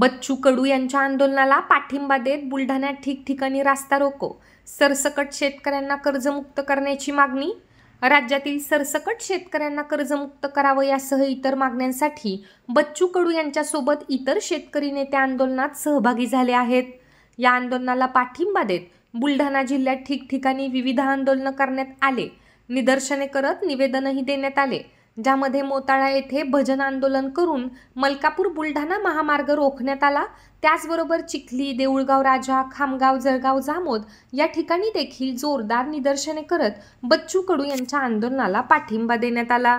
बच्चू कडू यांच्या आंदोलनाला पाठिंबा देत बुलढाण्यात ठिकठिकाणी रास्ता रोको। सरसकट शेतकऱ्यांना कर्जमुक्त करण्याची मागणी। राज्यातील सरसकट शेतकऱ्यांना कर्जमुक्त करावं यासह इतर मागण्यांसाठी बच्चू कडू यांच्यासोबत इतर शेतकरी नेते आंदोलनात सहभागी झाले आहेत। या आंदोलनाला पाठिंबा देत बुलढाणा जिल्ह्यात ठिकठिकाणी विविध आंदोलन करण्यात आले। निदर्शने करत निवेदनही देण्यात आले, ज्यामध्ये मोताळा येथे भजन आंदोलन करून मलकापूर बुलढाणा महामार्ग रोखण्यात आला। त्याचबरोबर चिखली, देऊळगाव राजा, खामगाव, जळगाव, जामोद या ठिकाणी देखील जोरदार निदर्शने करत बच्चू कडू यांच्या आंदोलनाला पाठिंबा देण्यात आला।